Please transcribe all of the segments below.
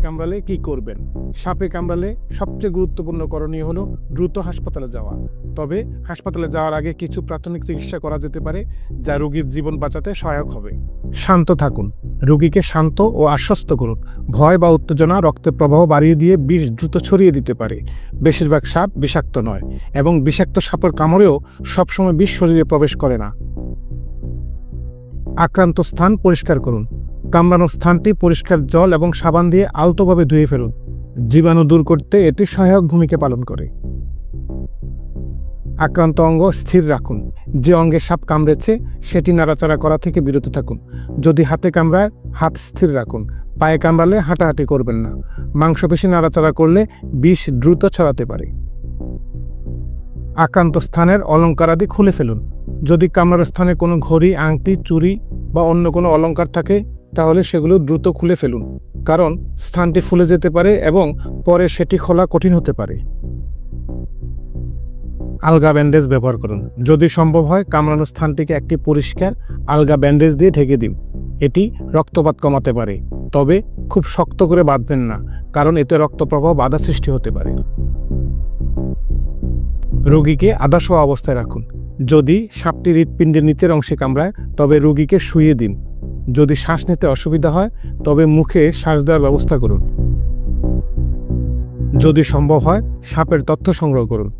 কামড়ালে কি করবেন? সাপে কামড়ালে সবচেয়ে গুরুত্বপূর্ণ করণীয় হলো দ্রুত হাসপাতালে যাওয়া। তবে হাসপাতালে যাওয়ার আগে কিছু প্রাথমিক চিকিৎসা করা যেতে পারে, যা রোগীর জীবন বাঁচাতে সহায়ক হবে। শান্ত থাকুন। রোগীকে শান্ত ও আশ্বস্ত করুন। ভয় বা উত্তেজনা রক্তের প্রবাহ বাড়িয়ে দিয়ে বিষ দ্রুত ছড়িয়ে দিতে পারে। বেশিরভাগ সাপ বিষাক্ত নয় এবং বিষাক্ত সাপের কামড়েও সবসময় বিষ শরীরে প্রবেশ করে না। আক্রান্ত স্থান পরিষ্কার করুন। কামড়ানো স্থানটি পরিষ্কার জল এবং সাবান দিয়ে আলতোভাবে ধুয়ে ফেলুন। জীবাণু দূর করতে এটি সহায়ক ভূমিকা পালন করে। আক্রান্ত অঙ্গ স্থির রাখুন। যে অঙ্গে সাপ কামড়েছে সেটি নাড়াচাড়া করা থেকে বিরত থাকুন। যদি হাতে কামড়ায়, হাত স্থির রাখুন। পায়ে কামড়ালে হাঁটাহাঁটি করবেন না। মাংসপেশি নাড়াচাড়া করলে বিষ দ্রুত ছড়াতে পারে। আক্রান্ত স্থানের অলঙ্কারাদি খুলে ফেলুন। যদি কামড়ার স্থানে কোনো ঘড়ি, আংটি, চুড়ি বা অন্য কোনো অলঙ্কার থাকে তাহলে সেগুলো দ্রুত খুলে ফেলুন, কারণ স্থানটি ফুলে যেতে পারে এবং পরে সেটি খোলা কঠিন হতে পারে। আলগা ব্যান্ডেজ ব্যবহার করুন। যদি সম্ভব হয় কামড়ানো স্থানটিকে একটি পরিষ্কার আলগা ব্যান্ডেজ দিয়ে ঢেকে দিন। এটি রক্তপাত কমাতে পারে, তবে খুব শক্ত করে বাঁধবেন না, কারণ এতে রক্তপ্রবাহ বাধা সৃষ্টি হতে পারে। রোগীকে আধা-শোয়া অবস্থায় রাখুন। যদি সাপটি হৃৎপিণ্ডের নিচের অংশে কামড়ায় তবে রোগীকে শুইয়ে দিন। যদি শ্বাস নিতে অসুবিধা হয় তবে মুখে শ্বাস দেওয়ার ব্যবস্থা করুন। যদি সম্ভব হয় সাপের তথ্য সংগ্রহ করুন।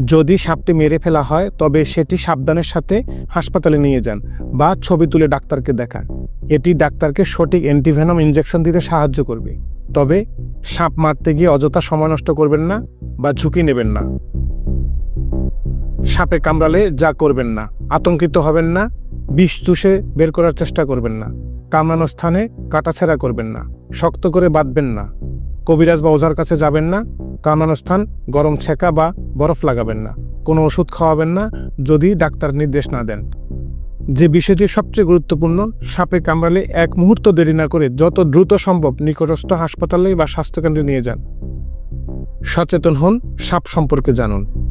যদি সাপটি মেরে ফেলা হয় তবে সেটি সাবধানের সাথে হাসপাতালে নিয়ে যান বা ছবি তুলে ডাক্তারকে দেখান। এটি ডাক্তারকে সঠিক অ্যান্টিভেনম ইনজেকশন দিতে সাহায্য করবে। তবে সাপ মারতে গিয়ে অযথা সময় নষ্ট করবেন না বা ঝুঁকি নেবেন না। সাপে কামড়ালে যা করবেন না: আতঙ্কিত হবেন না, বিষ চুষে বের করার চেষ্টা করবেন না, কামড়ানো স্থানে কাটাছেঁড়া করবেন না, শক্ত করে বাঁধবেন না, কবিরাজ বা ওঝার কাছে যাবেন না, কামড়ানো স্থান গরম ছেঁকা বা বরফ লাগাবেন না, কোনো ওষুধ খাওয়াবেন না যদি ডাক্তার নির্দেশ না দেন। যে বিষয়টি সবচেয়ে গুরুত্বপূর্ণ, সাপে কামড়ালে এক মুহূর্ত দেরি না করে যত দ্রুত সম্ভব নিকটস্থ হাসপাতালে বা স্বাস্থ্যকেন্দ্রে নিয়ে যান। সচেতন হন, সাপ সম্পর্কে জানুন।